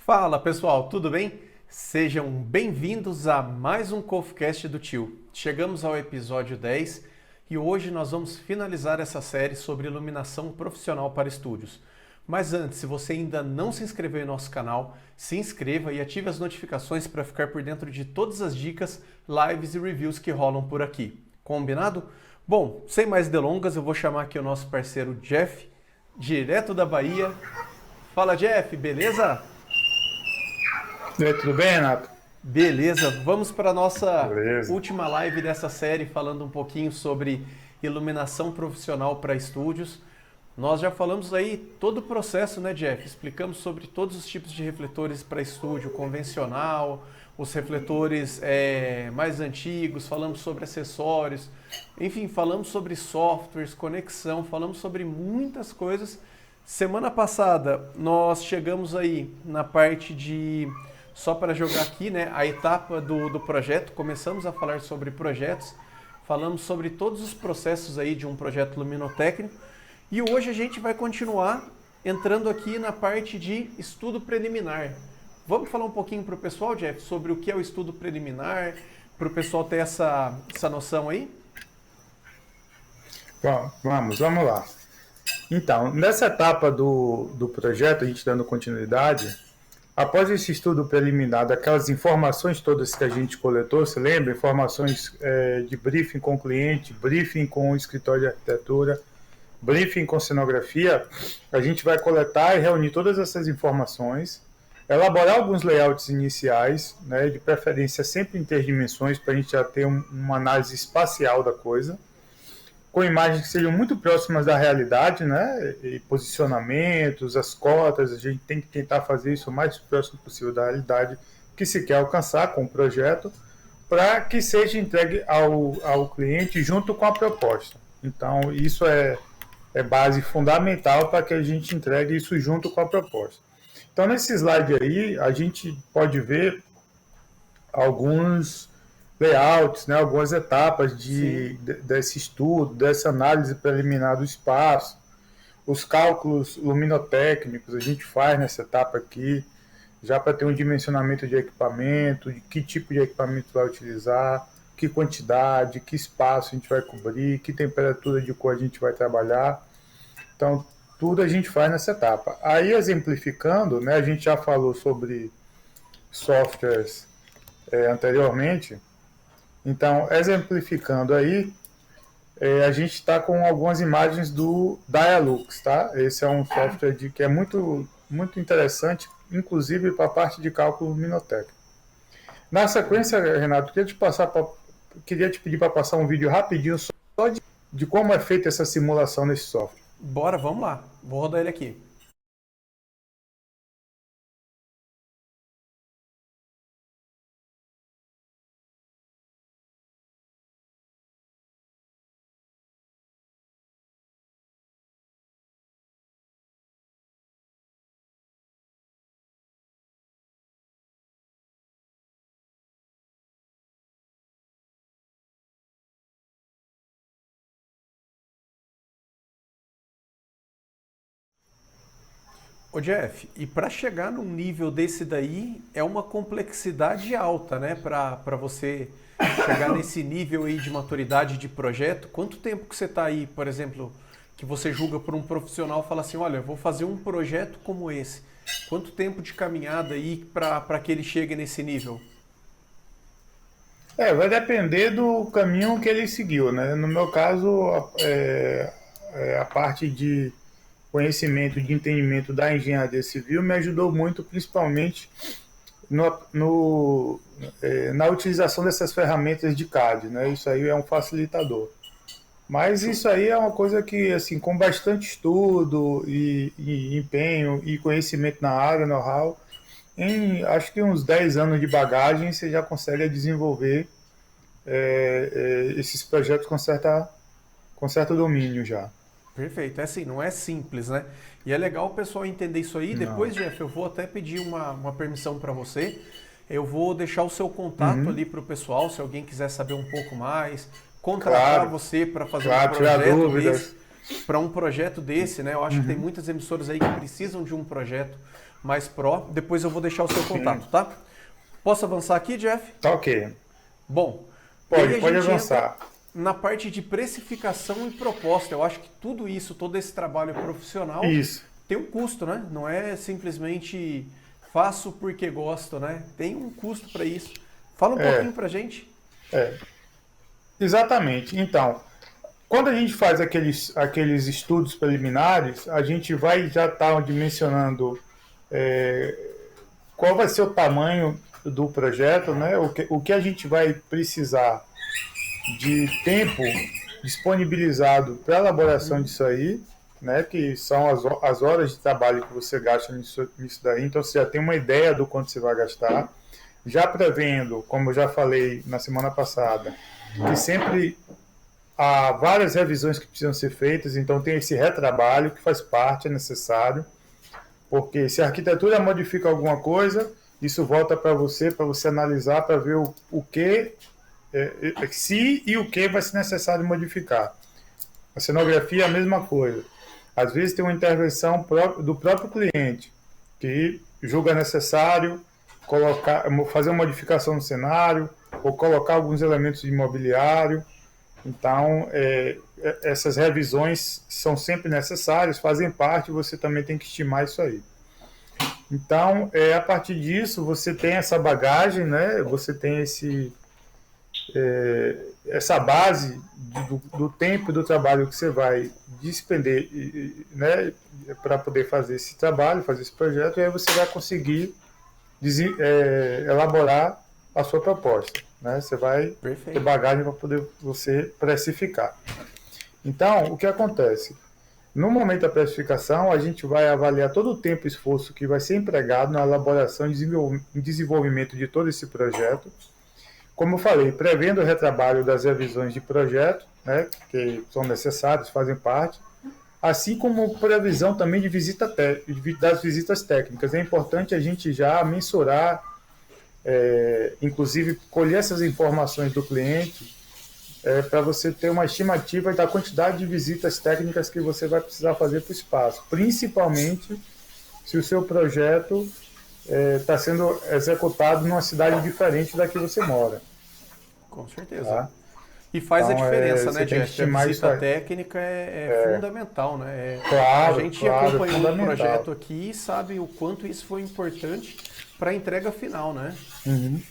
Fala pessoal, tudo bem? Sejam bem-vindos a mais um CoffeeCast do Tio. Chegamos ao episódio 10 e hoje nós vamos finalizar essa série sobre iluminação profissional para estúdios. Mas antes, se você ainda não se inscreveu em nosso canal, se inscreva e ative as notificações para ficar por dentro de todas as dicas, lives e reviews que rolam por aqui. Combinado? Bom, sem mais delongas, eu vou chamar aqui o nosso parceiro Jeff, direto da Bahia. Fala Jeff, beleza? E aí, tudo bem, Renato? Beleza, vamos para a nossa Beleza. última live dessa série, falando um pouquinho sobre iluminação profissional para estúdios. Nós já falamos aí todo o processo, né, Jeff? Explicamos sobre todos os tipos de refletores para estúdio convencional, os refletores mais antigos, falamos sobre acessórios, enfim, falamos sobre softwares, conexão, falamos sobre muitas coisas. Semana passada nós chegamos aí na parte de, só para jogar aqui, né, a etapa do projeto, começamos a falar sobre projetos, falamos sobre todos os processos aí de um projeto luminotécnico. E hoje a gente vai continuar entrando aqui na parte de estudo preliminar. Vamos falar um pouquinho para o pessoal, Jeff, sobre o que é o estudo preliminar, para o pessoal ter essa noção aí? Bom, vamos lá. Então, nessa etapa do projeto, a gente dando continuidade, após esse estudo preliminar, daquelas informações todas que a gente coletou, você lembra? Informações de briefing com o cliente, briefing com o escritório de arquitetura, briefing com cenografia, a gente vai coletar e reunir todas essas informações, elaborar alguns layouts iniciais, né, de preferência sempre em três dimensões, para a gente já ter uma análise espacial da coisa, com imagens que sejam muito próximas da realidade, né, e posicionamentos, as cotas, a gente tem que tentar fazer isso o mais próximo possível da realidade que se quer alcançar com o projeto, para que seja entregue ao cliente junto com a proposta. Então, isso é base fundamental para que a gente entregue isso junto com a proposta. Então, nesse slide aí, a gente pode ver alguns layouts, né, algumas etapas desse estudo, dessa análise preliminar do espaço, os cálculos luminotécnicos a gente faz nessa etapa aqui, já para ter um dimensionamento de equipamento, de que tipo de equipamento vai utilizar, que quantidade, que espaço a gente vai cobrir, que temperatura de cor a gente vai trabalhar. Então, tudo a gente faz nessa etapa. Aí, exemplificando, né, a gente já falou sobre softwares anteriormente. Então, exemplificando aí, a gente está com algumas imagens do Dialux, tá? Esse é um software que é muito, muito interessante, inclusive para a parte de cálculo luminotécnico. Na sequência, Renato, queria te pedir para passar um vídeo rapidinho só de como é feita essa simulação nesse software. Bora, vamos lá. Vou rodar ele aqui. Ô Jeff, e para chegar num nível desse daí é uma complexidade alta, né? Para você chegar nesse nível aí de maturidade de projeto, quanto tempo que você está aí, por exemplo, que você julga por um profissional e fala assim, olha, eu vou fazer um projeto como esse. Quanto tempo de caminhada aí para que ele chegue nesse nível? Vai depender do caminho que ele seguiu, né? No meu caso, a parte de conhecimento, de entendimento da engenharia civil me ajudou muito, principalmente na utilização dessas ferramentas de CAD, né? Isso aí é um facilitador. Mas isso aí é uma coisa que, assim, com bastante estudo e empenho e conhecimento na área, know-how, em acho que uns 10 anos de bagagem você já consegue desenvolver esses projetos com certo domínio já. Perfeito, é assim, não é simples, né? E é legal o pessoal entender isso aí. Depois, Não. Jeff, eu vou até pedir uma permissão para você. Eu vou deixar o seu contato Uhum. ali para o pessoal, se alguém quiser saber um pouco mais, contratar Claro, você para fazer um claro, tirar projeto desse, dúvidas. para um projeto desse, né? Eu acho que tem Uhum. muitas emissoras aí que precisam de um projeto mais pró. Depois eu vou deixar o seu contato, tá? Posso avançar aqui, Jeff? Tá ok. Bom, Pode avançar. Na parte de precificação e proposta. Eu acho que tudo isso, todo esse trabalho profissional tem um custo, né? Não é simplesmente faço porque gosto, né? Tem um custo para isso. Fala um pouquinho pra gente. Exatamente. Então, quando a gente faz aqueles estudos preliminares, a gente vai já estar dimensionando qual vai ser o tamanho do projeto, né? O que a gente vai precisar de tempo disponibilizado para a elaboração disso aí, né? Que são as horas de trabalho que você gasta nisso daí. Então, você já tem uma ideia do quanto você vai gastar. Já prevendo, como eu já falei na semana passada, que sempre há várias revisões que precisam ser feitas, então tem esse retrabalho que faz parte, é necessário, porque se a arquitetura modifica alguma coisa, isso volta para você analisar, para ver o que, se e o que vai ser necessário modificar. A cenografia é a mesma coisa. Às vezes tem uma intervenção do próprio cliente, que julga necessário fazer uma modificação no cenário, ou colocar alguns elementos de mobiliário. Então, essas revisões são sempre necessárias, fazem parte, você também tem que estimar isso aí. Então, a partir disso, você tem essa bagagem, né? Você tem essa base do tempo e do trabalho que você vai despender, né? Para poder fazer esse trabalho, fazer esse projeto, e aí você vai conseguir elaborar a sua proposta, né? Você vai ter bagagem para poder você precificar. Então, o que acontece? No momento da precificação, a gente vai avaliar todo o tempo e esforço que vai ser empregado na elaboração e desenvolvimento de todo esse projeto. Como eu falei, prevendo o retrabalho das revisões de projeto, né, que são necessárias, fazem parte, assim como previsão também das visitas técnicas. É importante a gente já mensurar, inclusive colher essas informações do cliente, para você ter uma estimativa da quantidade de visitas técnicas que você vai precisar fazer para o espaço, principalmente se o seu projeto está sendo executado numa cidade diferente da que você mora. Com certeza. Tá? E faz então, a diferença, né, Jeff? A visita técnica é fundamental, né? Claro, a gente acompanhou o projeto aqui e sabe o quanto isso foi importante para a entrega final, né? Uhum.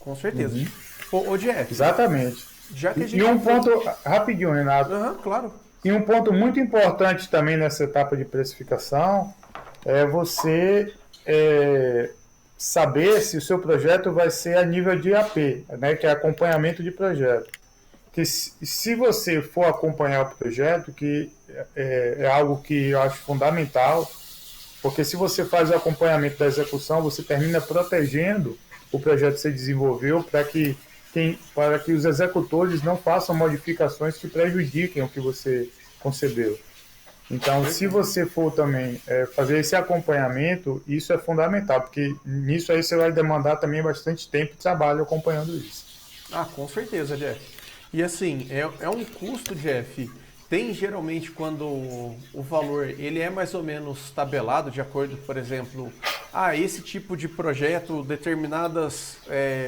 Com certeza. Ô, Jeff. Exatamente. Já que a gente e um ponto, rapidinho, Renato. Claro. E um ponto muito importante também nessa etapa de precificação é você saber se o seu projeto vai ser a nível de AP, né, que é acompanhamento de projeto. Que se você for acompanhar o projeto, que é algo que eu acho fundamental, porque se você faz o acompanhamento da execução, você termina protegendo o projeto que você desenvolveu para que os executores não façam modificações que prejudiquem o que você concebeu. Então, se você for também fazer esse acompanhamento, isso é fundamental, porque nisso aí você vai demandar também bastante tempo de trabalho acompanhando isso. Ah, com certeza, Jeff. E assim, é um custo, Jeff. Tem geralmente quando o valor ele é mais ou menos tabelado de acordo, por exemplo, esse tipo de projeto, determinadas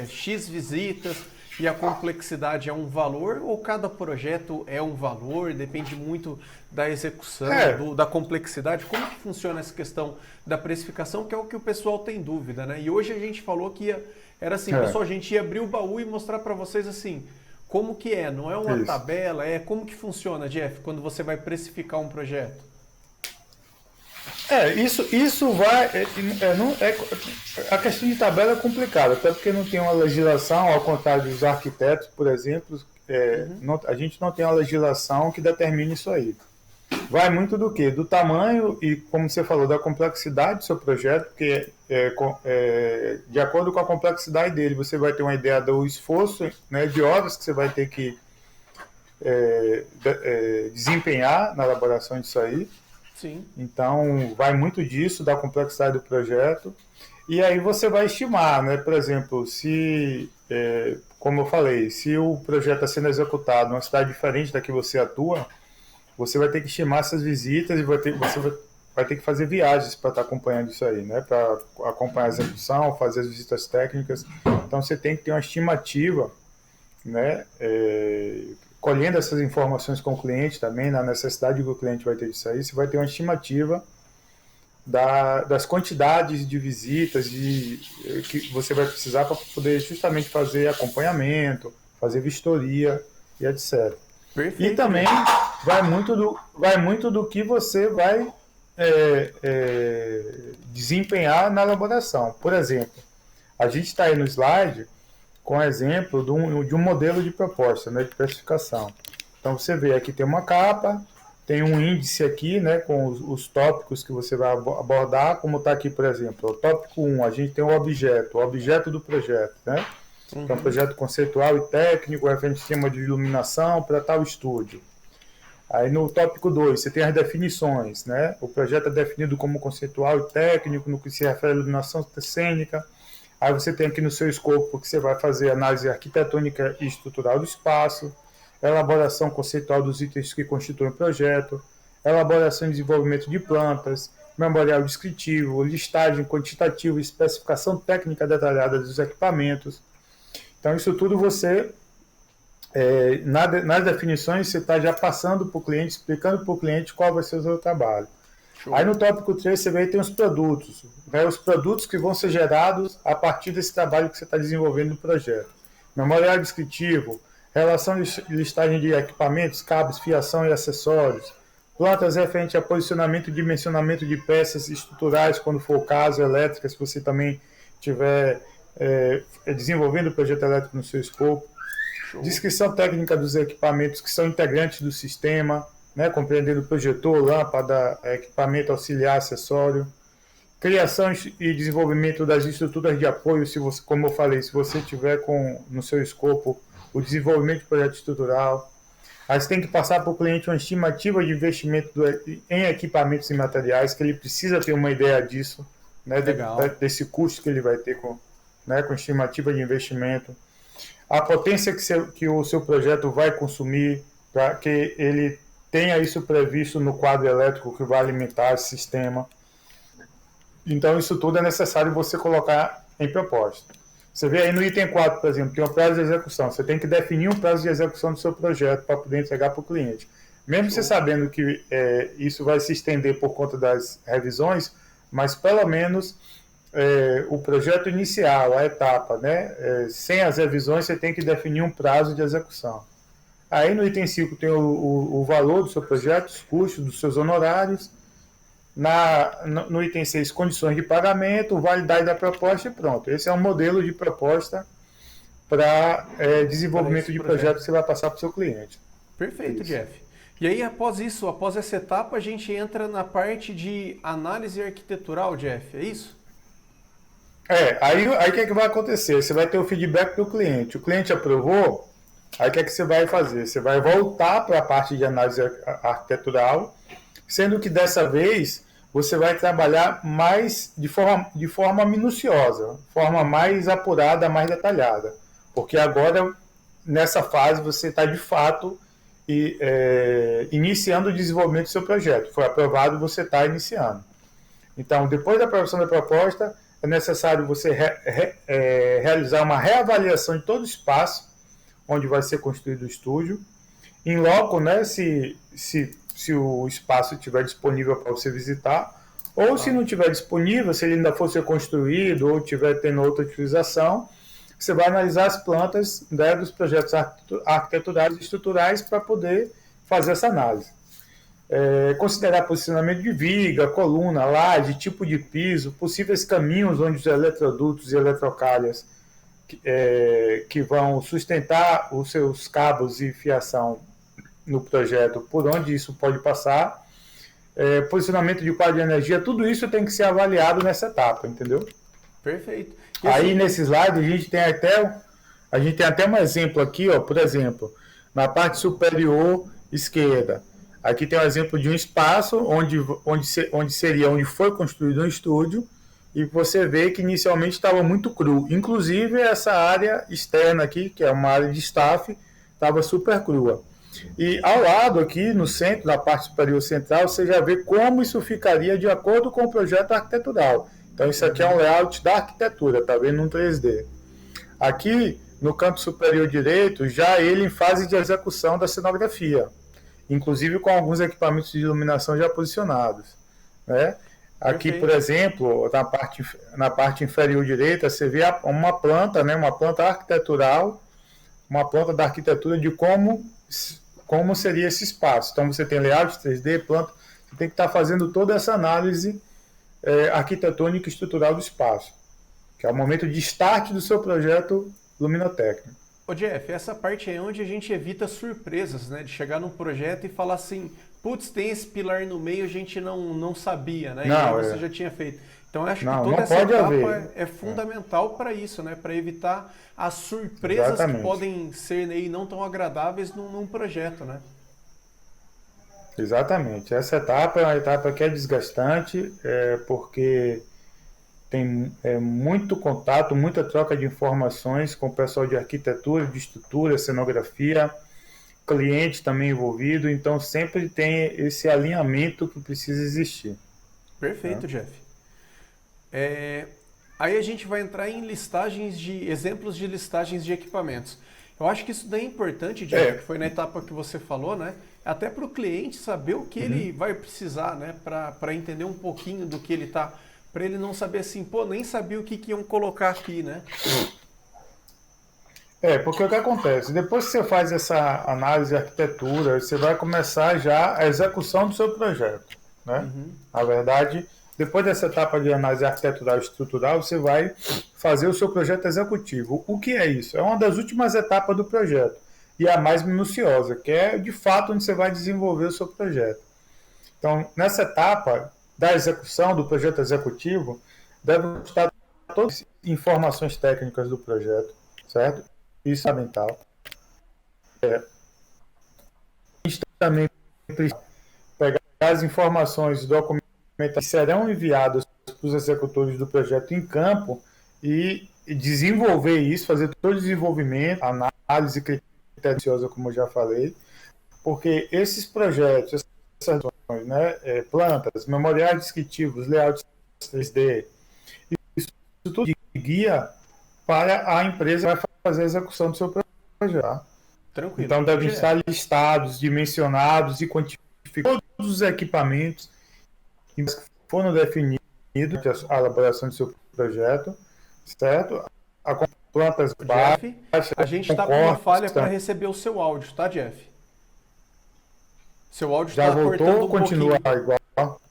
X visitas e a complexidade é um valor, ou cada projeto é um valor, depende muito da execução, da complexidade. Como que funciona essa questão da precificação, que é o que o pessoal tem dúvida, né? E hoje a gente falou que era assim, pessoal, a gente ia abrir o baú e mostrar para vocês assim, como que não é uma tabela, como que funciona, Jeff, quando você vai precificar um projeto? Isso vai... a questão de tabela é complicada, até porque não tem uma legislação, ao contrário dos arquitetos, por exemplo, a gente não tem uma legislação que determine isso aí. Vai muito do quê? Do tamanho e, como você falou, da complexidade do seu projeto, porque de acordo com a complexidade dele, você vai ter uma ideia do esforço, né, de horas que você vai ter que desempenhar na elaboração disso aí. Sim. Então, vai muito disso, da complexidade do projeto. E aí você vai estimar, né? Por exemplo, como eu falei, se o projeto está sendo executado em uma cidade diferente da que você atua, você vai ter que estimar essas visitas e você vai vai ter que fazer viagens para estar acompanhando isso aí, né? Para acompanhar a execução, fazer as visitas técnicas. Então você tem que ter uma estimativa, né? Colhendo essas informações com o cliente também, na necessidade que o cliente vai ter disso aí, você vai ter uma estimativa das quantidades de visitas que você vai precisar para poder justamente fazer acompanhamento, fazer vistoria e etc. Perfeito. E também vai muito do que você vai desempenhar na elaboração. Por exemplo, a gente está aí no slide com exemplo de um modelo de proposta, né, de precificação. Então você vê aqui tem uma capa, tem um índice aqui, né, com os tópicos que você vai abordar, como está aqui, por exemplo, o tópico 1, a gente tem o objeto do projeto, né? Então, projeto conceitual e técnico, referente ao sistema de iluminação para tal estúdio. Aí no tópico 2, você tem as definições, né? O projeto é definido como conceitual e técnico no que se refere à iluminação cênica. Aí você tem aqui no seu escopo que você vai fazer análise arquitetônica e estrutural do espaço, elaboração conceitual dos itens que constituem o projeto, elaboração e desenvolvimento de plantas, memorial descritivo, listagem quantitativa e especificação técnica detalhada dos equipamentos. Então, isso tudo você, nas definições, você está já passando para o cliente, explicando para o cliente qual vai ser o seu trabalho. Show. Aí no tópico 3 você vê tem os produtos, né, os produtos que vão ser gerados a partir desse trabalho que você está desenvolvendo no projeto. Memorial descritivo, relação de listagem de equipamentos, cabos, fiação e acessórios, plantas referente a posicionamento e dimensionamento de peças estruturais, quando for o caso, elétricas, se você também tiver desenvolvendo o projeto elétrico no seu escopo. Show. Descrição técnica dos equipamentos que são integrantes do sistema, né, compreendendo projetor, lâmpada, equipamento auxiliar, acessório. Criação e desenvolvimento das estruturas de apoio, se você, como eu falei, se você tiver no seu escopo o desenvolvimento de projeto estrutural. Aí você tem que passar para o cliente uma estimativa de investimento em equipamentos e materiais, que ele precisa ter uma ideia disso, né, desse custo que ele vai ter com estimativa de investimento. A potência que o seu projeto vai consumir, para que ele tenha isso previsto no quadro elétrico que vai alimentar esse sistema. Então, isso tudo é necessário você colocar em proposta. Você vê aí no item 4, por exemplo, tem um prazo de execução. Você tem que definir um prazo de execução do seu projeto para poder entregar para o cliente. Mesmo você sabendo que isso vai se estender por conta das revisões, mas pelo menos o projeto inicial, a etapa, né? Sem as revisões, você tem que definir um prazo de execução. Aí no item 5 tem o valor do seu projeto, os custos dos seus honorários. No item 6, condições de pagamento, validade da proposta e pronto. Esse é um modelo de proposta para desenvolvimento de projeto que você vai passar para o seu cliente. Perfeito, isso. Jeff. E aí, após essa etapa, a gente entra na parte de análise arquitetural, Jeff, é isso? Aí o que é que vai acontecer? Você vai ter o feedback do cliente. O cliente aprovou, aí o que é que você vai fazer? Você vai voltar para a parte de análise arquitetural, sendo que dessa vez você vai trabalhar mais de forma minuciosa, forma mais apurada, mais detalhada. Porque agora, nessa fase, você está de fato iniciando o desenvolvimento do seu projeto. Foi aprovado, você está iniciando. Então, depois da aprovação da proposta, é necessário você realizar uma reavaliação de todo o espaço onde vai ser construído o estúdio. Em loco, né, se o espaço estiver disponível para você visitar, ou se não estiver disponível, se ele ainda for ser construído ou estiver tendo outra utilização, você vai analisar as plantas, né, dos projetos arquiteturais e estruturais para poder fazer essa análise. Considerar posicionamento de viga, coluna, laje, tipo de piso, possíveis caminhos onde os eletrodutos e eletrocalhas que vão sustentar os seus cabos e fiação no projeto, por onde isso pode passar, posicionamento de quadro de energia, tudo isso tem que ser avaliado nessa etapa, entendeu? Perfeito. E aí assim, nesse slide a gente tem até um exemplo aqui, ó, por exemplo, na parte superior esquerda, aqui tem um exemplo de um espaço onde foi construído um estúdio, e você vê que inicialmente estava muito cru, inclusive essa área externa aqui, que é uma área de staff, estava super crua. E ao lado aqui, no centro, na parte superior central, você já vê como isso ficaria de acordo com o projeto arquitetural. Então isso aqui é um layout da arquitetura, tá vendo? Um 3D. Aqui, no canto superior direito, já ele em fase de execução da cenografia, inclusive com alguns equipamentos de iluminação já posicionados, né? Aqui, Perfeito. por exemplo, na parte inferior direita, você vê uma planta, né? Uma planta arquitetural, uma planta da arquitetura de como seria esse espaço. Então, você tem layout 3D, planta, você tem que estar fazendo toda essa análise arquitetônica e estrutural do espaço, que é o momento de start do seu projeto luminotécnico. Ô Jeff, essa parte é onde a gente evita surpresas, né? De chegar num projeto e falar assim, putz, tem esse pilar no meio, a gente não sabia, né? E aí você já tinha feito. Então eu acho que toda essa etapa é fundamental para isso, né? Para evitar as surpresas que podem ser aí não tão agradáveis num projeto, né? Exatamente. Essa etapa é uma etapa que é desgastante, porque tem muito contato, muita troca de informações com o pessoal de arquitetura, de estrutura, cenografia, cliente também envolvido, então sempre tem esse alinhamento que precisa existir. Perfeito, Jeff. Aí a gente vai entrar em exemplos de listagens de equipamentos. Eu acho que isso daí é importante, Jeff, que foi na etapa que você falou, né? Até para o cliente saber o que ele vai precisar, né? Para entender um pouquinho do que ele está... Para ele não saber assim, pô, nem sabia o que iam colocar aqui, né? Porque o que acontece? Depois que você faz essa análise de arquitetura, você vai começar já a execução do seu projeto, né? Na verdade, depois dessa etapa de análise arquitetural e estrutural, você vai fazer o seu projeto executivo. O que é isso? É uma das últimas etapas do projeto e a mais minuciosa, que é de fato onde você vai desenvolver o seu projeto. Então, nessa etapa da execução do projeto executivo, deve estar todas as informações técnicas do projeto, certo? Isso é fundamental. A gente também precisa pegar as informações documentais que serão enviadas para os executores do projeto em campo e desenvolver isso, fazer todo o desenvolvimento, análise criteriosa, como eu já falei, porque esses projetos, essas ações, né, plantas, memoriais descritivos, layouts 3D, isso tudo de guia para a empresa que vai fazer a execução do seu projeto. Tranquilo. Então devem estar listados, dimensionados e quantificados todos os equipamentos que foram definidos a elaboração do seu projeto, certo? A plantas Jeff, a gente está com uma falha para receber o seu áudio, tá, Jeff? Seu áudio já está cortando ou continua igual?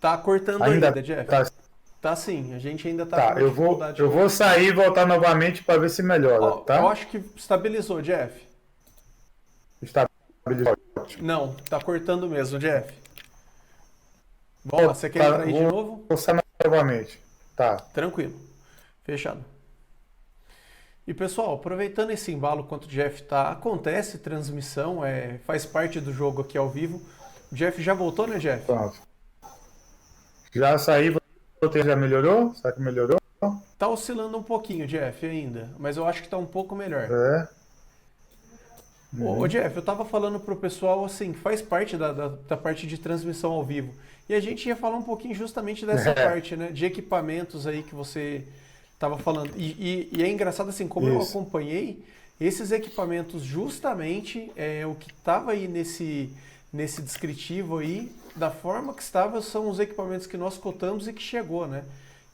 Tá cortando ainda Jeff. Tá sim, a gente ainda tá com dificuldade. Eu vou sair e voltar novamente para ver se melhora, tá? Eu acho que estabilizou, Jeff. Estabilizou. Não, tá cortando mesmo, Jeff. Bom, você quer entrar aí de novo? Vou sair novamente. Tá. Tranquilo. Fechado. E pessoal, aproveitando esse embalo enquanto o Jeff tá, acontece transmissão, faz parte do jogo aqui ao vivo. O Jeff já voltou, né, Jeff? Pronto. Já saí, já melhorou? Será que melhorou? Tá oscilando um pouquinho, Jeff, ainda, mas eu acho que tá um pouco melhor. Ô, Jeff, eu tava falando pro pessoal, assim, faz parte da parte de transmissão ao vivo. E a gente ia falar um pouquinho justamente dessa parte, né, de equipamentos aí que você tava falando. E é engraçado, assim, como eu acompanhei, esses equipamentos justamente, o que tava aí nesse descritivo aí, da forma que estava, são os equipamentos que nós cotamos e que chegou, né?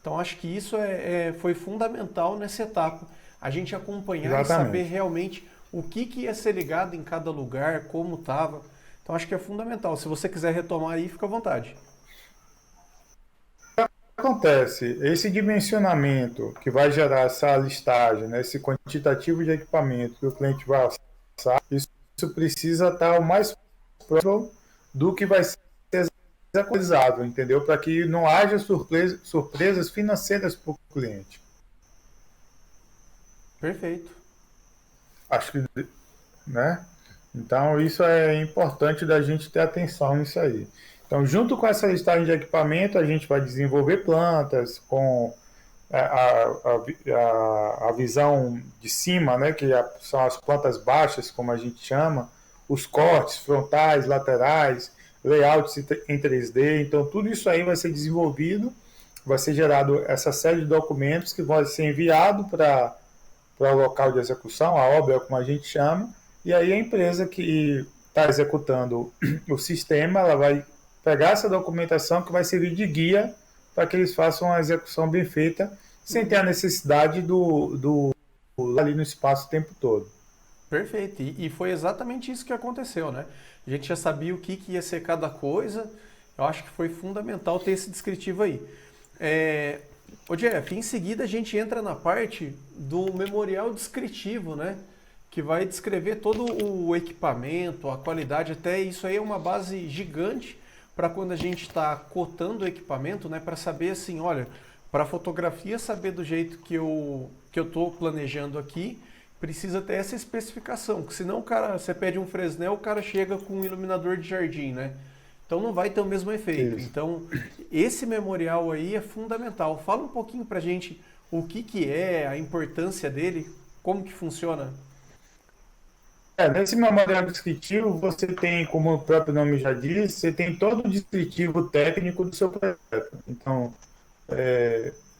Então acho que isso foi fundamental nessa etapa. A gente acompanhar e saber realmente o que ia ser ligado em cada lugar, como estava. Então acho que é fundamental. Se você quiser retomar aí, fica à vontade. O que acontece? Esse dimensionamento que vai gerar essa listagem, né, esse quantitativo de equipamento que o cliente vai acessar, isso precisa estar o mais próximo do que vai ser executado, entendeu? Para que não haja surpresas financeiras para o cliente. Perfeito. Acho que, né? Então isso é importante da gente ter atenção nisso aí. Então, junto com essa listagem de equipamento, a gente vai desenvolver plantas com a visão de cima, né? Que são as plantas baixas, como a gente chama, os cortes frontais, laterais, layouts em 3D. Então, tudo isso aí vai ser desenvolvido, vai ser gerado essa série de documentos que vai ser enviado para o local de execução, a obra, como a gente chama, e aí a empresa que está executando o sistema, ela vai pegar essa documentação que vai servir de guia para que eles façam a execução bem feita, sem ter a necessidade do ali no espaço o tempo todo. Perfeito. E foi exatamente isso que aconteceu, né? A gente já sabia o que ia ser cada coisa. Eu acho que foi fundamental ter esse descritivo aí. Ô Jeff, em seguida a gente entra na parte do memorial descritivo, né? Que vai descrever todo o equipamento, a qualidade, até isso aí é uma base gigante para quando a gente está cotando o equipamento, né? Para saber assim, olha, para a fotografia saber do jeito que eu estou planejando aqui, precisa ter essa especificação, porque senão você pede um Fresnel, o cara chega com um iluminador de jardim, né? Então não vai ter o mesmo efeito. Isso. Então esse memorial aí é fundamental. Fala um pouquinho pra gente o que é, a importância dele, como que funciona. Nesse memorial descritivo, você tem, como o próprio nome já diz, você tem todo o descritivo técnico do seu projeto. Então,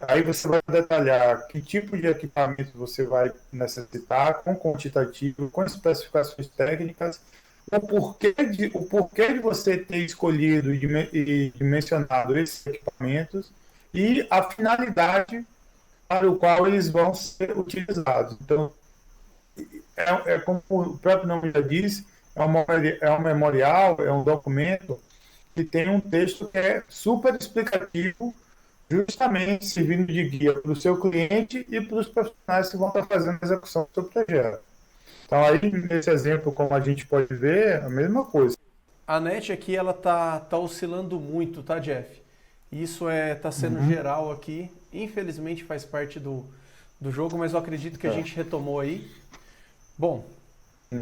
aí você vai detalhar que tipo de equipamento você vai necessitar, com quantitativo, com especificações técnicas, o porquê de você ter escolhido e dimensionado esses equipamentos e a finalidade para o qual eles vão ser utilizados. Então, como o próprio nome já diz, é um memorial, é um documento que tem um texto que é super explicativo, justamente servindo de guia para o seu cliente e para os profissionais que vão estar fazendo a execução do seu projeto. Então, aí, nesse exemplo, como a gente pode ver, é a mesma coisa. A net aqui ela tá oscilando muito, tá, Jeff? Isso tá sendo geral aqui. Infelizmente faz parte do jogo, mas eu acredito que a gente retomou aí. Bom,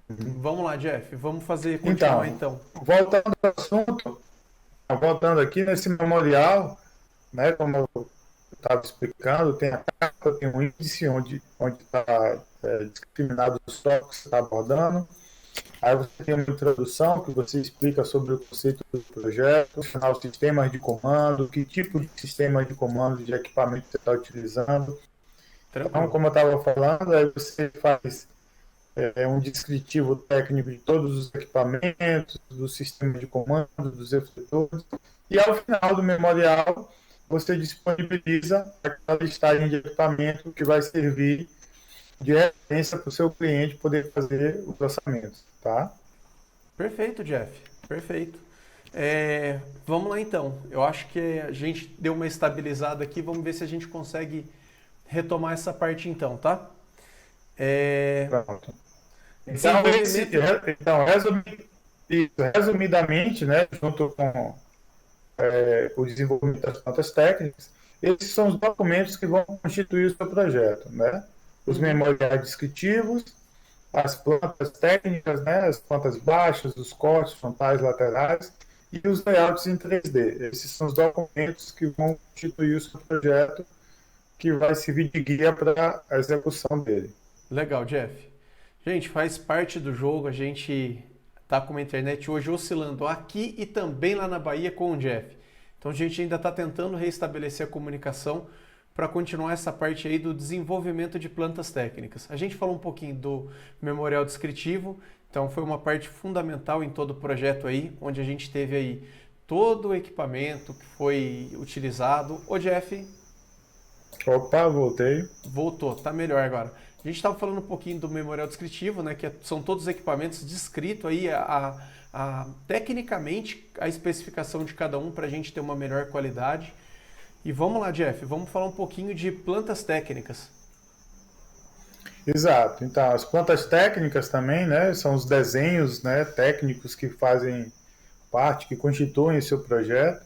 vamos lá, Jeff. Vamos continuar então. Voltando ao assunto, voltando aqui nesse memorial, né, como eu estava explicando, tem a capa, tem um índice onde está discriminado os tópicos que você está abordando. Aí você tem uma introdução que você explica sobre o conceito do projeto, no final, sistemas de comando, que tipo de sistema de comando de equipamento você está utilizando. Então, como eu estava falando, aí você faz um descritivo técnico de todos os equipamentos, do sistema de comando, dos refletores, e ao final do memorial você disponibiliza aquela listagem de equipamento que vai servir de referência para o seu cliente poder fazer os orçamentos, tá? Perfeito, Jeff. Perfeito. Vamos lá então. Eu acho que a gente deu uma estabilizada aqui. Vamos ver se a gente consegue retomar essa parte então, tá? Pronto. Então, resumidamente, né, junto com o desenvolvimento das plantas técnicas, esses são os documentos que vão constituir o seu projeto, né? Os memoriais descritivos, as plantas técnicas, né, as plantas baixas, os cortes frontais, laterais e os layouts em 3D. Esses são os documentos que vão constituir o seu projeto, que vai servir de guia para a execução dele. Legal, Jeff. Gente, faz parte do jogo, a gente tá com a internet hoje oscilando aqui e também lá na Bahia com o Jeff. Então a gente ainda está tentando restabelecer a comunicação para continuar essa parte aí do desenvolvimento de plantas técnicas. A gente falou um pouquinho do memorial descritivo, então foi uma parte fundamental em todo o projeto aí, onde a gente teve aí todo o equipamento que foi utilizado. Ô Jeff? Opa, voltei. Voltou, tá melhor agora. A gente estava falando um pouquinho do memorial descritivo, né, que são todos os equipamentos descritos aí, tecnicamente, a especificação de cada um para a gente ter uma melhor qualidade. E vamos lá, Jeff, vamos falar um pouquinho de plantas técnicas. Exato. Então, as plantas técnicas também, né, são os desenhos, né, técnicos que fazem parte, que constituem o seu projeto.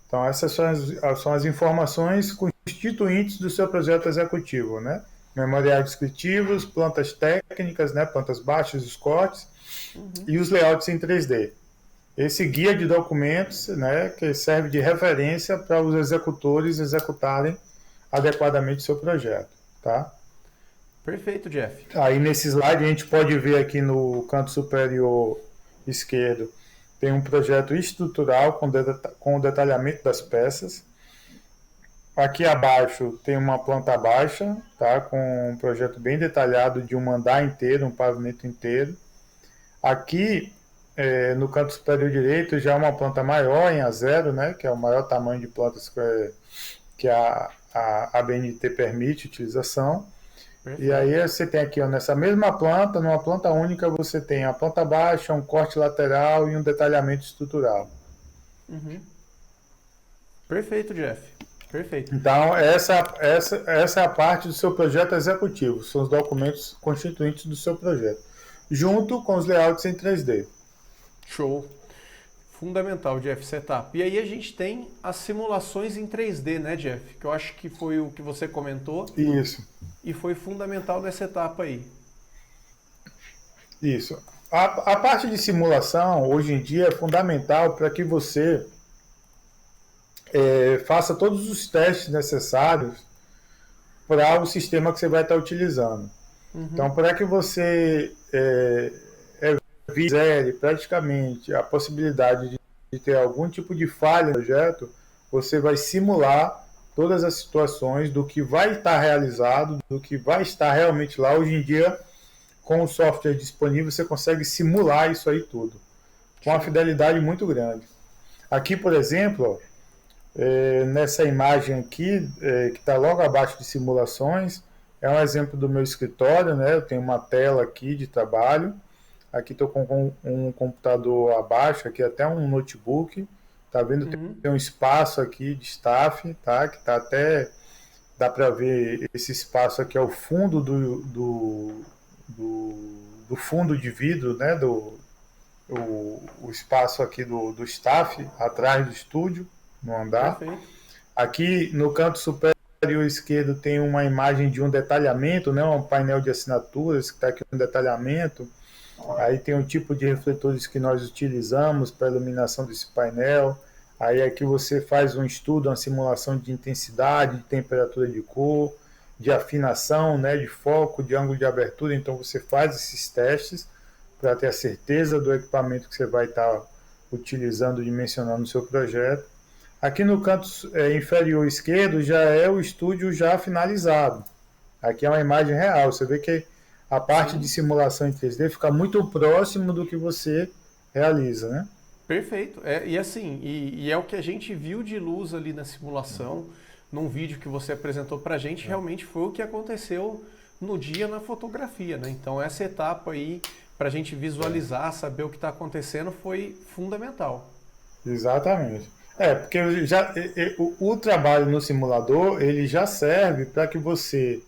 Então, essas são as informações constituintes do seu projeto executivo, né? Memoriais descritivos, plantas técnicas, né, plantas baixas, os cortes, e os layouts em 3D. Esse guia de documentos, né, que serve de referência para os executores executarem adequadamente o seu projeto, tá? Perfeito, Jeff. Aí nesse slide a gente pode ver aqui no canto superior esquerdo tem um projeto estrutural com o detalhamento das peças. Aqui abaixo tem uma planta baixa, tá? Com um projeto bem detalhado de um andar inteiro, um pavimento inteiro. Aqui, no canto superior direito, já é uma planta maior em A0, né? Que é o maior tamanho de plantas que a BNT permite utilização. Perfeito. E aí você tem aqui, ó, nessa mesma planta, numa planta única, você tem a planta baixa, um corte lateral e um detalhamento estrutural. Uhum. Perfeito, Jeff. Perfeito. Então, essa é a parte do seu projeto executivo, são os documentos constituintes do seu projeto, junto com os layouts em 3D. Show. Fundamental, Jeff, setup. E aí a gente tem as simulações em 3D, né, Jeff? Que eu acho que foi o que você comentou. Isso. E foi fundamental nessa etapa aí. Isso. A parte de simulação, hoje em dia, é fundamental para que você faça todos os testes necessários para o sistema que você vai estar utilizando. Uhum. Então, para que você zere praticamente a possibilidade de ter algum tipo de falha no projeto, você vai simular todas as situações do que vai estar realizado, do que vai estar realmente lá. Hoje em dia, com o software disponível, você consegue simular isso aí tudo, com uma fidelidade muito grande. Aqui, por exemplo, nessa imagem aqui, que está logo abaixo de simulações, é um exemplo do meu escritório, né? Eu tenho uma tela aqui de trabalho. Aqui estou com um computador abaixo, aqui até um notebook. Tá vendo? Uhum. Tem um espaço aqui de staff, tá? Que tá até... Dá para ver esse espaço aqui, é o fundo do fundo de vidro, né? O espaço aqui do staff, atrás do estúdio, no andar. Perfeito. Aqui no canto superior esquerdo tem uma imagem de um detalhamento, né? Um painel de assinaturas, que está aqui um detalhamento. Aí tem um tipo de refletores que nós utilizamos para a iluminação desse painel. Aí aqui você faz um estudo, uma simulação de intensidade, de temperatura de cor, de afinação, né, de foco, de ângulo de abertura. Então você faz esses testes para ter a certeza do equipamento que você vai estar utilizando, dimensionando no seu projeto. Aqui no canto inferior esquerdo já é o estúdio já finalizado. Aqui é uma imagem real. Você vê que a parte de simulação em 3D fica muito próximo do que você realiza, né? Perfeito. E assim, e é o que a gente viu de luz ali na simulação, num vídeo que você apresentou pra gente, realmente foi o que aconteceu no dia na fotografia, né? Então essa etapa aí, pra gente visualizar, saber o que está acontecendo, foi fundamental. Exatamente. Porque o trabalho no simulador, ele já serve para que você,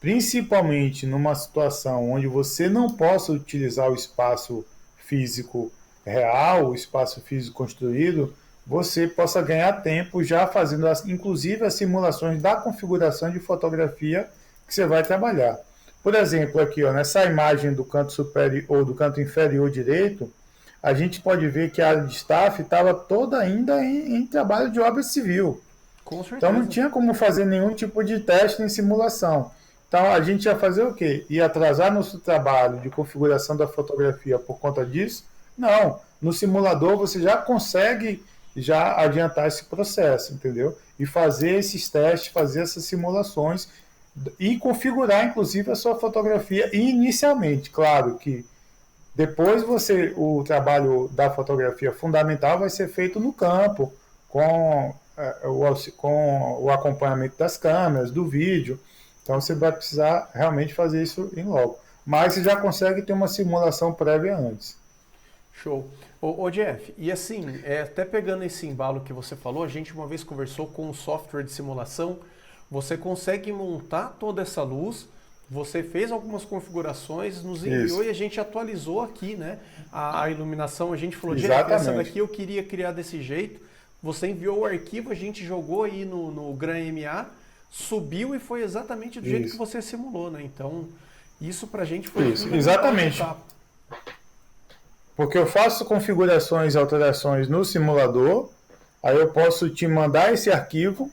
principalmente numa situação onde você não possa utilizar o espaço físico real, o espaço físico construído, você possa ganhar tempo já fazendo, inclusive, as simulações da configuração de fotografia que você vai trabalhar. Por exemplo, aqui, ó, nessa imagem do canto superior ou do canto inferior direito, a gente pode ver que a área de staff estava toda ainda em trabalho de obra civil. Com certeza. Então não tinha como fazer nenhum tipo de teste em simulação. Então a gente ia fazer o quê? Ia atrasar nosso trabalho de configuração da fotografia por conta disso? Não. No simulador você já consegue já adiantar esse processo, entendeu? E fazer esses testes, fazer essas simulações e configurar, inclusive, a sua fotografia inicialmente. Claro que depois o trabalho da fotografia fundamental vai ser feito no campo, com o acompanhamento das câmeras, do vídeo. Então você vai precisar realmente fazer isso em loco. Mas você já consegue ter uma simulação prévia antes. Show. Ô Jeff, e assim, até pegando esse embalo que você falou, a gente uma vez conversou com um software de simulação, você consegue montar toda essa luz, você fez algumas configurações, nos enviou Isso. E a gente atualizou aqui, né? A iluminação, a gente falou, Jeff, Exatamente. essa daqui eu queria criar desse jeito, você enviou o arquivo, a gente jogou aí no GrandMA, subiu e foi exatamente do jeito Isso. que você simulou, né? Então, isso pra gente foi Isso, fundamental. exatamente. Porque eu faço configurações e alterações no simulador, aí eu posso te mandar esse arquivo,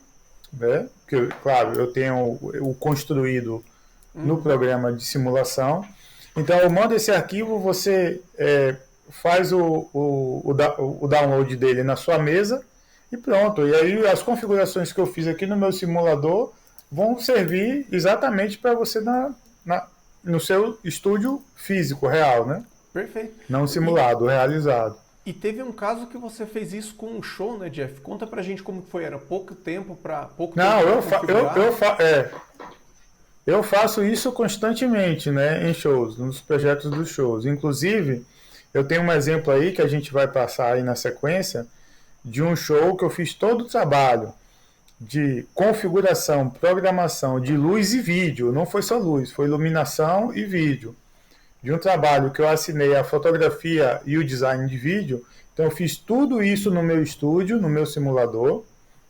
né? Porque, claro, eu tenho o construído no programa de simulação. Então eu mando esse arquivo, você faz o download dele na sua mesa e pronto. E aí as configurações que eu fiz aqui no meu simulador vão servir exatamente para você no seu estúdio físico, real, né? Perfeito. Não simulado, realizado. E teve um caso que você fez isso com um show, né, Jeff? Conta pra gente como foi. Era pouco tempo para Não, eu faço isso constantemente, né, em shows, nos projetos dos shows. Inclusive, eu tenho um exemplo aí que a gente vai passar aí na sequência de um show que eu fiz todo o trabalho de configuração, programação de luz e vídeo. Não foi só luz, foi iluminação e vídeo. De um trabalho que eu assinei a fotografia e o design de vídeo. Então eu fiz tudo isso no meu estúdio, no meu simulador,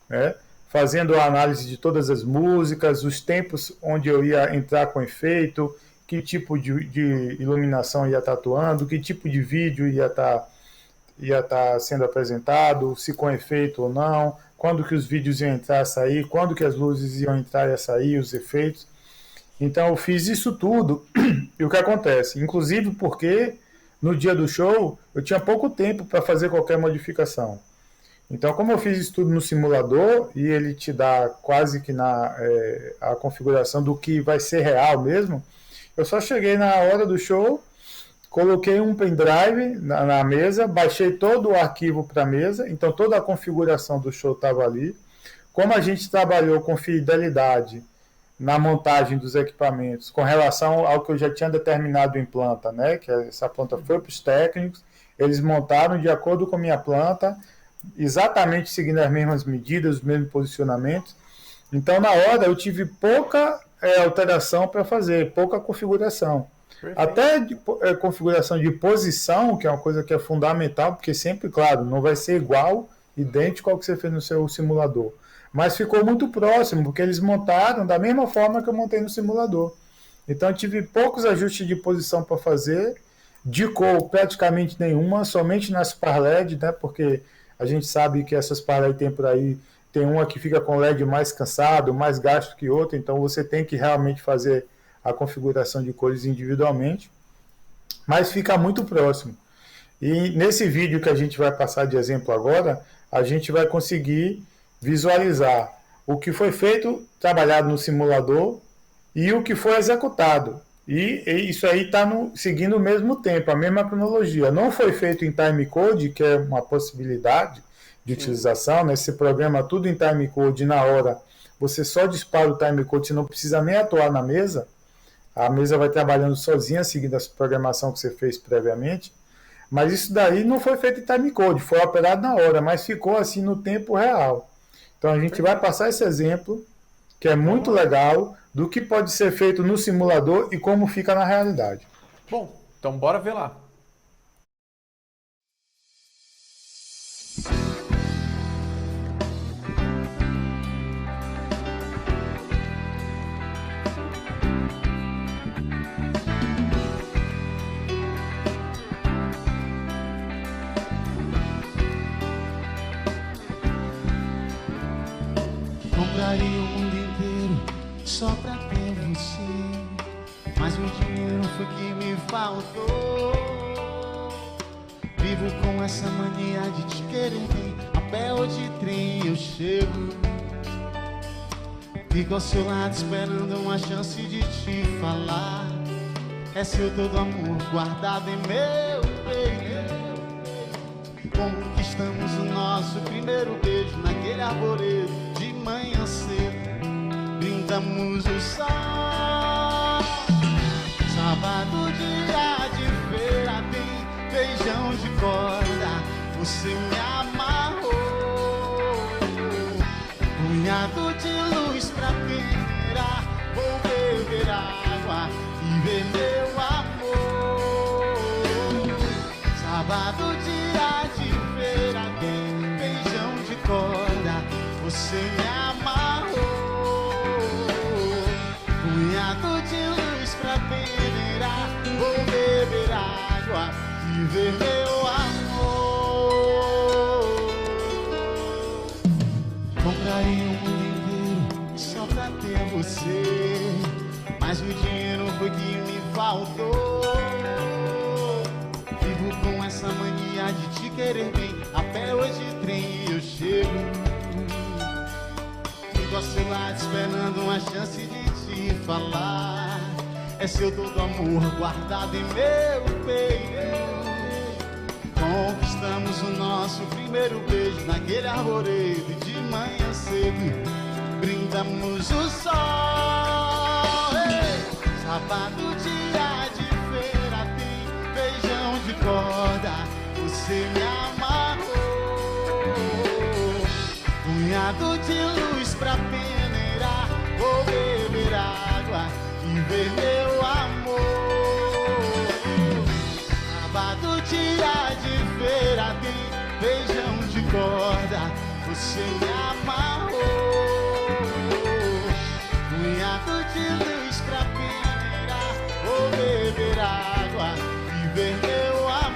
né? Fazendo a análise de todas as músicas, os tempos onde eu ia entrar com efeito, que tipo de iluminação ia estar atuando, que tipo de vídeo ia estar sendo apresentado, se com efeito ou não, quando que os vídeos iam entrar e sair, quando que as luzes iam entrar e sair, os efeitos. Então eu fiz isso tudo. E o que acontece? Inclusive porque no dia do show eu tinha pouco tempo para fazer qualquer modificação. Então, como eu fiz isso tudo no simulador e ele te dá quase que a configuração do que vai ser real mesmo, eu só cheguei na hora do show, coloquei um pendrive na mesa, baixei todo o arquivo para a mesa, então toda a configuração do show estava ali. Como a gente trabalhou com fidelidade na montagem dos equipamentos, com relação ao que eu já tinha determinado em planta, né? Que essa planta foi para os técnicos, eles montaram de acordo com a minha planta, exatamente seguindo as mesmas medidas, os mesmos posicionamentos. Então, na hora, eu tive pouca alteração para fazer, pouca configuração. Perfeito. Até configuração de posição, que é uma coisa que é fundamental, porque sempre, claro, não vai ser igual, idêntico ao que você fez no seu simulador. Mas ficou muito próximo, porque eles montaram da mesma forma que eu montei no simulador. Então eu tive poucos ajustes de posição para fazer, de cor praticamente nenhuma, somente nas par LED, né? Porque a gente sabe que essas par LED tem por aí, tem uma que fica com LED mais cansado, mais gasto que outra, então você tem que realmente fazer a configuração de cores individualmente, mas fica muito próximo. E nesse vídeo que a gente vai passar de exemplo agora, a gente vai conseguir visualizar o que foi feito, trabalhado no simulador e o que foi executado. E isso aí está seguindo o mesmo tempo, a mesma cronologia. Não foi feito em timecode, que é uma possibilidade de utilização, né? Você programa tudo em timecode na hora, você só dispara o timecode, você não precisa nem atuar na mesa. A mesa vai trabalhando sozinha, seguindo a programação que você fez previamente. Mas isso daí não foi feito em timecode, foi operado na hora, mas ficou assim no tempo real. Então a gente vai passar esse exemplo, que é muito legal, do que pode ser feito no simulador e como fica na realidade. Bom, então bora ver lá. Compraria o mundo inteiro só pra ter você, mas o dinheiro foi que me faltou. Vivo com essa mania de te querer, a pé ou de trem eu chego. Fico ao seu lado esperando uma chance de te falar. É seu todo amor guardado em meu peito. Conquistamos o nosso primeiro beijo naquele arvoredo de manhã cedo. Brindamos o sol. Sábado, dia de feira, tem beijão de corda. Você me amarrou. Punhado de luz pra peneirar. Vou beber água e ver meu amor. Sábado, dia de feira, tem beijão de corda. Você me amarrou. Punhado de luz pra peneirar. Vou beber água e ver meu amor. Compraria o mundo inteiro só pra ter você, mas o dinheiro foi que me faltou. Vivo com essa querer bem, a pé hoje trem e eu chego. Fico ao seu lado esperando uma chance de te falar. É seu todo amor guardado em meu peito. Conquistamos o nosso primeiro beijo naquele arvoredo de manhã cedo. Brindamos o sol. Ei! Sábado, dia de feira, tem beijão de corda. Você me amarrou. Punhado de luz pra peneirar. Vou beber água e ver meu amor. Sábado, dia de feira, tem beijão de corda. Você me amarrou. Punhado de luz pra peneirar. Vou beber água e ver meu amor.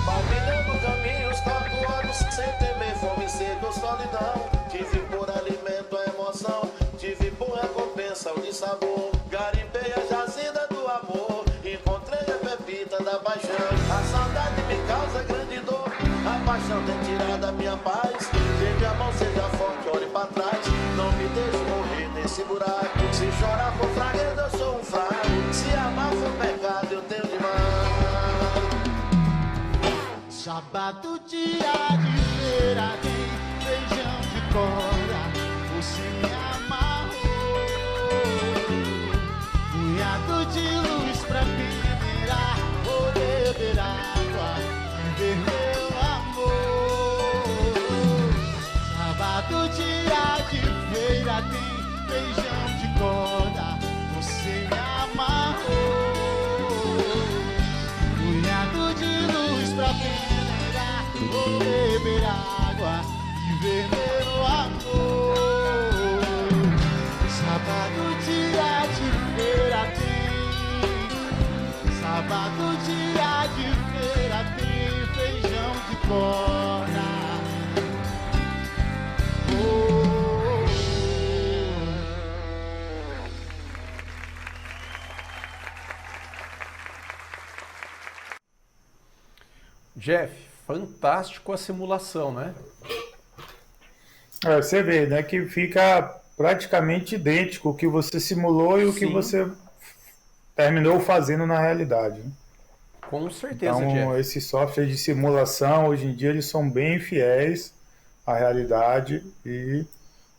Palmilhando caminhos tatuados, sem temer fome, sede ou solidão. Tive por alimento a emoção, tive por recompensa o de sabor. Garimpei a jazida do amor, encontrei a pepita da paixão. A saudade me causa grande dor, a paixão tem tirado a minha paz. Que minha mão seja forte, olhe pra trás, não me deixe morrer nesse buraco. Se chorar for fraqueza, eu sou um fraco. Se amar for pecado, eu tenho demais. Sábado, dia de feira, tem beijão de corda. Você me amarrou. Punhado de luz pra peneirar. Vou beber água e ver meu amor. Sábado, dia de feira, tem beijão de corda. Você me amarrou. Punhado de luz pra peneirar. Vou beber água e ver meu amor. Sábado, dia de feira, tem. Sábado, dia de feira, tem feijão de corda. Oh. Jeff, fantástico a simulação, né? Você vê, né, que fica praticamente idêntico o que você simulou e o que Sim. você terminou fazendo na realidade, né? Com certeza, Então, Jeff. esses softwares de simulação, hoje em dia, eles são bem fiéis à realidade e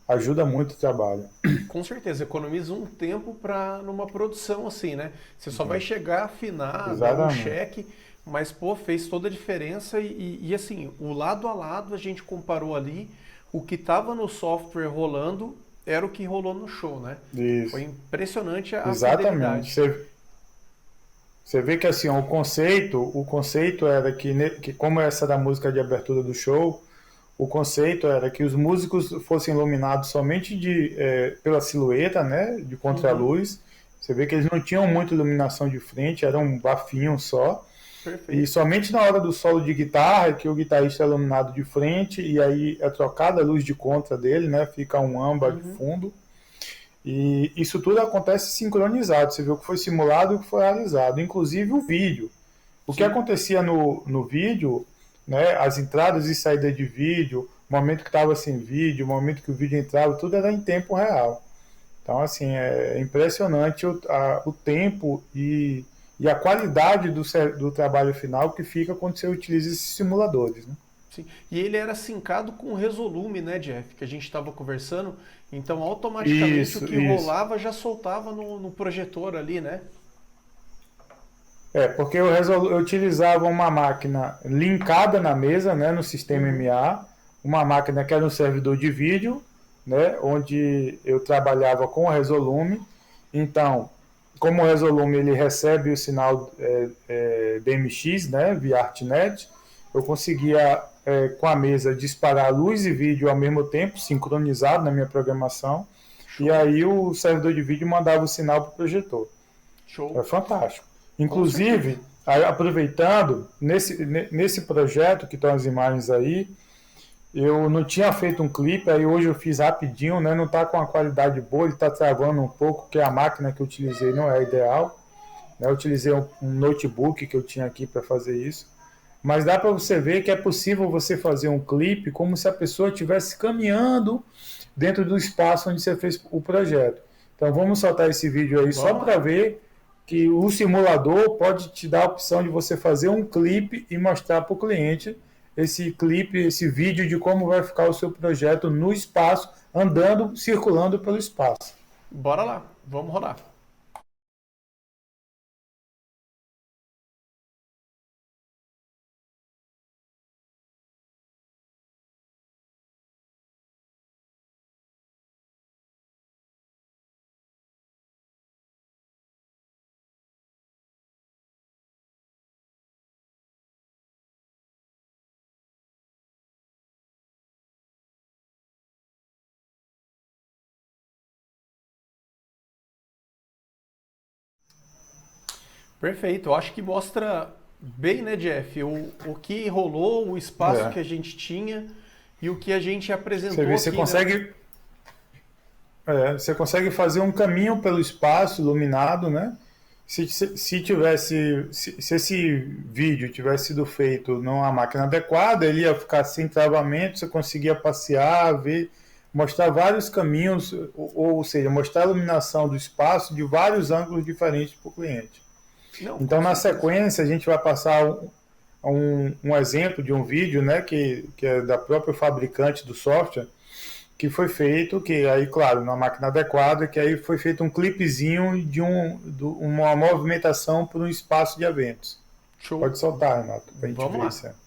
ajuda muito o trabalho. Com certeza, economiza um tempo para numa produção assim, né? Você só vai chegar, afinar, dar um Exatamente. cheque, mas, pô, fez toda a diferença e assim, o lado a lado a gente comparou ali, o que estava no software rolando era o que rolou no show, né? Isso. Foi impressionante a Exatamente. fidelidade. Você vê que assim, o conceito era que como essa da música de abertura do show, o conceito era que os músicos fossem iluminados somente pela silhueta, né, de contraluz. Você vê que eles não tinham muita iluminação de frente, era um bafinho só. Perfeito. E somente na hora do solo de guitarra que o guitarrista é iluminado de frente e aí é trocada a luz de contra dele, né, fica um âmbar de fundo. E isso tudo acontece sincronizado. Você viu o que foi simulado e o que foi realizado. Inclusive o vídeo. O que acontecia no vídeo, né, as entradas e saídas de vídeo, o momento que estava sem vídeo, o momento que o vídeo entrava, tudo era em tempo real. Então, assim, é impressionante o tempo e a qualidade do trabalho final que fica quando você utiliza esses simuladores, né? Sim. E ele era sincado com o Resolume, né, Jeff? Que a gente estava conversando. Então, automaticamente o que rolava já soltava no projetor ali, né? Porque eu utilizava uma máquina linkada na mesa, né, no sistema MA, uma máquina que era um servidor de vídeo, né, onde eu trabalhava com o Resolume. Então, como o Resolume ele recebe o sinal DMX, né, via ArtNet, eu conseguia com a mesa disparar luz e vídeo ao mesmo tempo, sincronizado na minha programação, e aí o servidor de vídeo mandava o sinal para o projetor. Show. É fantástico. Inclusive, Aí, aproveitando, nesse projeto que estão as imagens aí, eu não tinha feito um clipe, aí hoje eu fiz rapidinho, né? Não está com a qualidade boa, ele está travando um pouco, porque a máquina que eu utilizei não é ideal. Né? Eu utilizei um notebook que eu tinha aqui para fazer isso. Mas dá para você ver que é possível você fazer um clipe como se a pessoa estivesse caminhando dentro do espaço onde você fez o projeto. Então vamos soltar esse vídeo aí só para ver que o simulador pode te dar a opção de você fazer um clipe e mostrar para o cliente esse clipe, esse vídeo de como vai ficar o seu projeto no espaço, andando, circulando pelo espaço. Bora lá, vamos rodar. Perfeito, eu acho que mostra bem, né, Jeff, o que rolou, o espaço que a gente tinha e o que a gente apresentou você vê, aqui, você consegue, né? Você consegue fazer um caminho pelo espaço iluminado, né? Se esse vídeo tivesse sido feito numa máquina adequada, ele ia ficar sem travamento, você conseguia passear, ver, mostrar vários caminhos, ou seja, mostrar a iluminação do espaço de vários ângulos diferentes para o cliente. Não, então, na sequência, a gente vai passar um exemplo de um vídeo, né, que é da própria fabricante do software, que foi feito, que aí, claro, numa máquina adequada, que aí foi feito um clipezinho de uma movimentação para um espaço de eventos. Show. Pode soltar, Renato, para a gente Vamos ver lá. isso.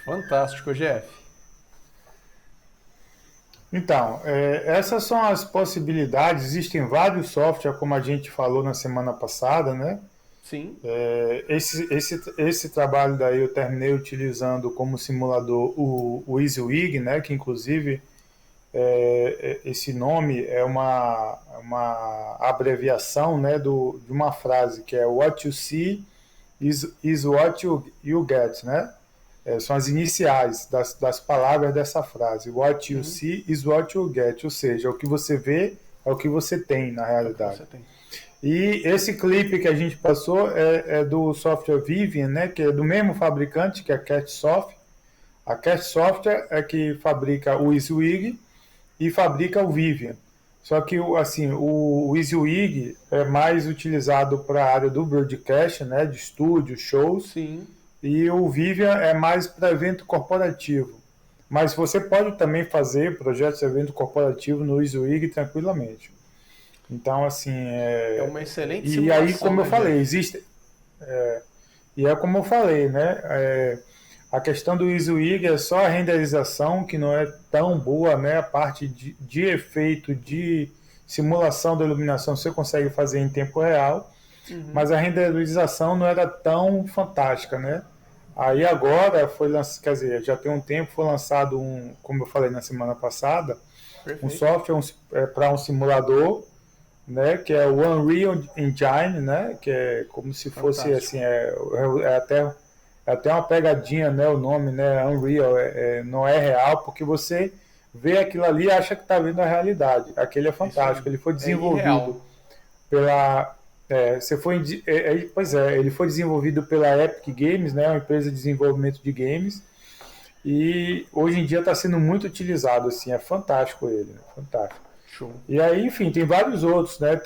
Fantástico, Jeff. Então, essas são as possibilidades. Existem vários softwares, como a gente falou na semana passada, né? Sim. Esse trabalho daí eu terminei utilizando como simulador o EasyWig, né? Que inclusive esse nome é uma abreviação, né? De uma frase que é What you see is what you get, né? São as iniciais das palavras dessa frase. What you see is what you get. Ou seja, o que você vê é o que você tem na realidade. E esse clipe que a gente passou é do software Vivian, né, que é do mesmo fabricante, que é a CatSoft. A CatSoft é que fabrica o EasyWig e fabrica o Vivian. Só que assim, o EasyWig é mais utilizado para a área do broadcast, né, de estúdio, shows, Sim. e o Vivian é mais para evento corporativo. Mas você pode também fazer projetos de evento corporativo no EasyWig tranquilamente. Então, assim, É uma excelente e aí, simulação, como eu né, falei, Jeff? existe. E é como eu falei, né? A questão do EasyWig é só a renderização, que não é tão boa, né? A parte de efeito, de simulação da iluminação você consegue fazer em tempo real, mas a renderização não era tão fantástica, né? Aí agora foi lançado, quer dizer, já tem um tempo, foi lançado como eu falei na semana passada, um Perfeito. software para um simulador, né, que é o Unreal Engine, né, que é como se fosse Fantástico. assim, é até uma pegadinha, né, o nome, né, Unreal, não é real, porque você vê aquilo ali e acha que está vendo a realidade. Aquele é É isso aí. fantástico, ele foi É desenvolvido irreal. pela, ele foi desenvolvido pela Epic Games, né, uma empresa de desenvolvimento de games, e hoje em dia está sendo muito utilizado, assim, é fantástico ele, né, fantástico. Show. E aí, enfim, tem vários outros, né?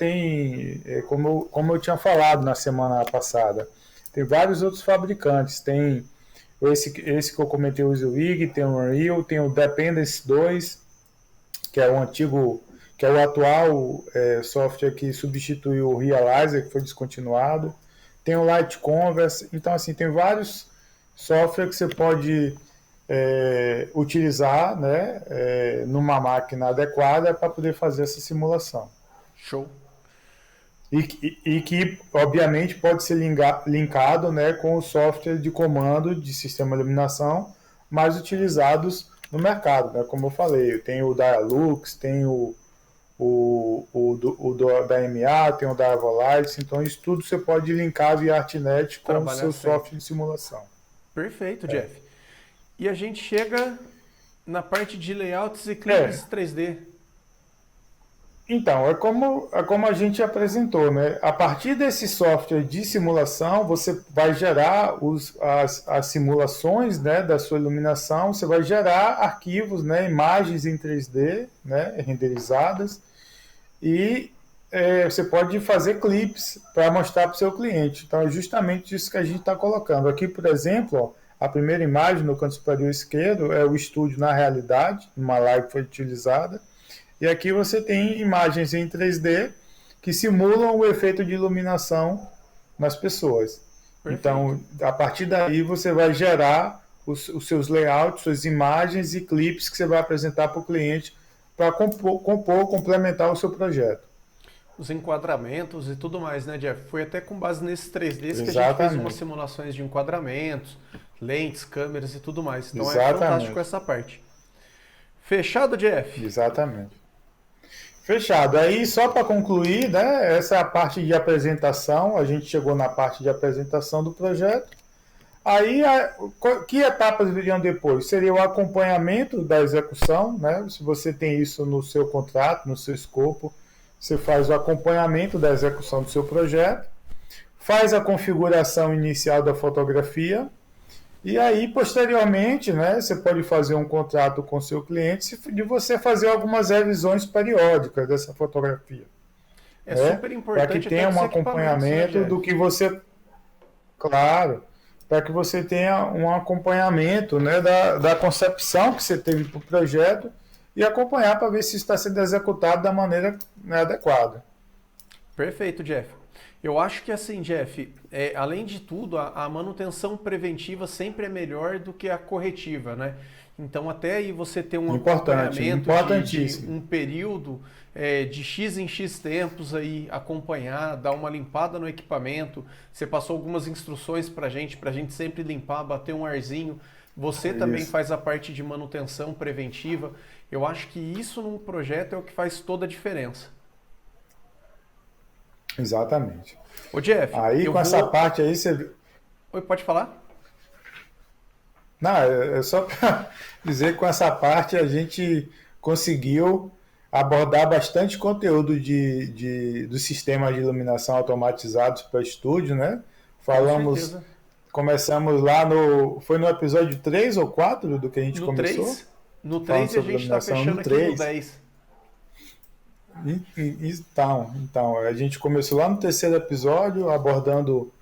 Como eu tinha falado na semana passada, tem vários outros fabricantes. Tem esse que eu comentei, o EasyWig, tem o Unreal, tem o Dependence 2, que é o antigo, que é o atual software que substituiu o Realizer, que foi descontinuado. Tem o Light Converse. Então, assim, tem vários softwares que você pode utilizar, né, numa máquina adequada para poder fazer essa simulação. Show. E que, obviamente, pode ser linkado, né, com o software de comando de sistema de iluminação mais utilizados no mercado, né? Como eu falei, tem o Dialux, tem da MA, tem o da Avolites, então isso tudo você pode linkar via ArtNet com o Trabalhar seu sempre. software de simulação. Perfeito, Jeff. E a gente chega na parte de layouts e clipes 3D. Então, é como a gente apresentou, né? A partir desse software de simulação, você vai gerar as simulações, né, da sua iluminação, você vai gerar arquivos, né, imagens em 3D, né, renderizadas, e você pode fazer clipes para mostrar para o seu cliente. Então, é justamente isso que a gente está colocando. Aqui, por exemplo, ó, a primeira imagem no canto superior esquerdo é o estúdio na realidade, uma live que foi utilizada. E aqui você tem imagens em 3D que simulam o efeito de iluminação nas pessoas. Perfeito. Então, a partir daí você vai gerar os seus layouts, suas imagens e clipes que você vai apresentar para o cliente para complementar o seu projeto. Os enquadramentos e tudo mais, né, Jeff? Foi até com base nesses 3Ds que a gente fez Exatamente. umas simulações de enquadramentos, lentes, câmeras e tudo mais. Então é Exatamente. fantástico essa parte. Fechado, Jeff? Exatamente. Fechado. Aí, só para concluir, né, essa é a parte de apresentação. A gente chegou na parte de apresentação do projeto. Aí, que etapas viriam depois? Seria o acompanhamento da execução, né? Se você tem isso no seu contrato, no seu escopo, você faz o acompanhamento da execução do seu projeto, faz a configuração inicial da fotografia, e aí, posteriormente, né, você pode fazer um contrato com o seu cliente de você fazer algumas revisões periódicas dessa fotografia. É né? super importante Para que até tenha com um os equipamentos, né, acompanhamento Jeff? do que você... Claro, para que você tenha um acompanhamento, né, da concepção que você teve para o projeto e acompanhar para ver se está sendo executado da maneira, né, adequada. Perfeito, Jeff. Eu acho que assim, Jeff, além de tudo, a manutenção preventiva sempre é melhor do que a corretiva, né? Então até aí você ter um acompanhamento de um período de X em X tempos aí, acompanhar, dar uma limpada no equipamento. Você passou algumas instruções pra gente sempre limpar, bater um arzinho. Você também faz a parte de manutenção preventiva. Eu acho que isso num projeto é o que faz toda a diferença. Exatamente. Ô Jeff, aí com essa parte aí você... Oi, pode falar? Não, é só para dizer que com essa parte a gente conseguiu abordar bastante conteúdo dos sistemas de iluminação automatizados para estúdio, né? Falamos, começamos lá foi no episódio 3 ou 4 do que a gente começou? 3. No 3 e a gente está fechando aqui no 10. Então, a gente começou lá no terceiro episódio, abordando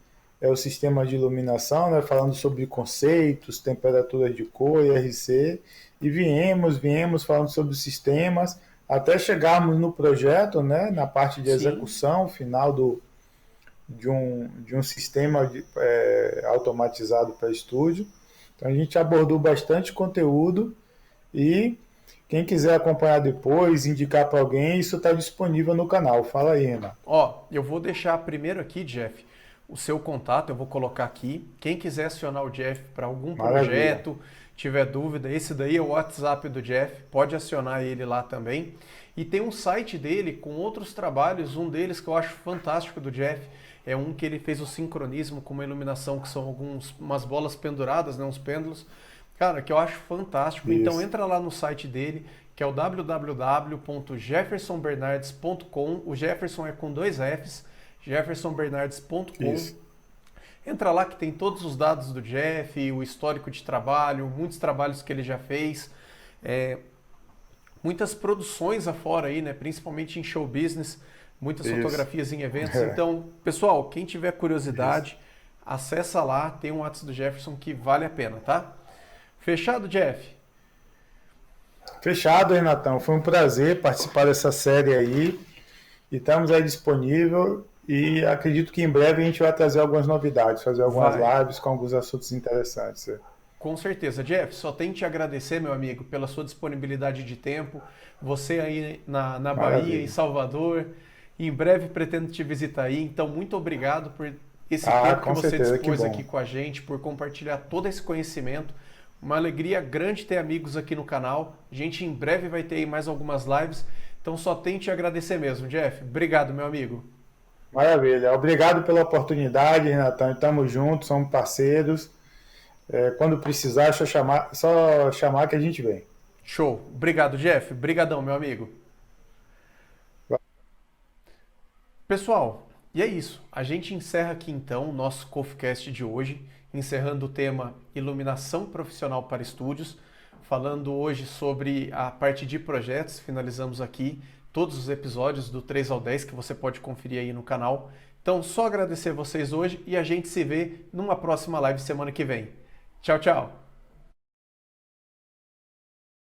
o sistema de iluminação, né, falando sobre conceitos, temperaturas de cor, IRC, e viemos falando sobre os sistemas, até chegarmos no projeto, né, na parte de execução final de um sistema automatizado para estúdio. Então a gente abordou bastante conteúdo e quem quiser acompanhar depois, indicar para alguém, isso está disponível no canal. Fala aí, Renan. Eu vou deixar primeiro aqui, Jeff, o seu contato, eu vou colocar aqui. Quem quiser acionar o Jeff para algum projeto, tiver dúvida, esse daí é o WhatsApp do Jeff, pode acionar ele lá também. E tem um site dele com outros trabalhos, um deles que eu acho fantástico do Jeff, é um que ele fez o sincronismo com uma iluminação que são umas bolas penduradas, né, uns pêndulos. Cara, que eu acho fantástico. Isso. Então entra lá no site dele, que é o www.jeffersonbernardes.com. O Jefferson é com 2 Fs, jeffersonbernardes.com. Entra lá que tem todos os dados do Jeff, o histórico de trabalho, muitos trabalhos que ele já fez, muitas produções afora aí, né? Principalmente em show business, muitas fotografias em eventos. Então, pessoal, quem tiver curiosidade, acessa lá, tem um WhatsApp do Jefferson que vale a pena, tá? Fechado, Jeff? Fechado, Renatão. Foi um prazer participar dessa série aí. E estamos aí disponível. E acredito que em breve a gente vai trazer algumas novidades, fazer algumas lives com alguns assuntos interessantes. Com certeza. Jeff, só tenho que te agradecer, meu amigo, pela sua disponibilidade de tempo. Você aí na Bahia, em Salvador. Em breve pretendo te visitar aí. Então, muito obrigado por esse tempo que você dispôs aqui com a gente, por compartilhar todo esse conhecimento. Uma alegria grande ter amigos aqui no canal. A gente em breve vai ter aí mais algumas lives. Então só tenho que te agradecer mesmo, Jeff. Obrigado, meu amigo. Maravilha. Obrigado pela oportunidade, Renatão. Estamos juntos, somos parceiros. Quando precisar, é só chamar que a gente vem. Show. Obrigado, Jeff. Obrigadão, meu amigo. Pessoal, e é isso. A gente encerra aqui então o nosso CoffeeCast de hoje, encerrando o tema Iluminação Profissional para Estúdios, falando hoje sobre a parte de projetos. Finalizamos aqui todos os episódios do 3 ao 10 que você pode conferir aí no canal. Então, só agradecer vocês hoje e a gente se vê numa próxima live semana que vem. Tchau, tchau!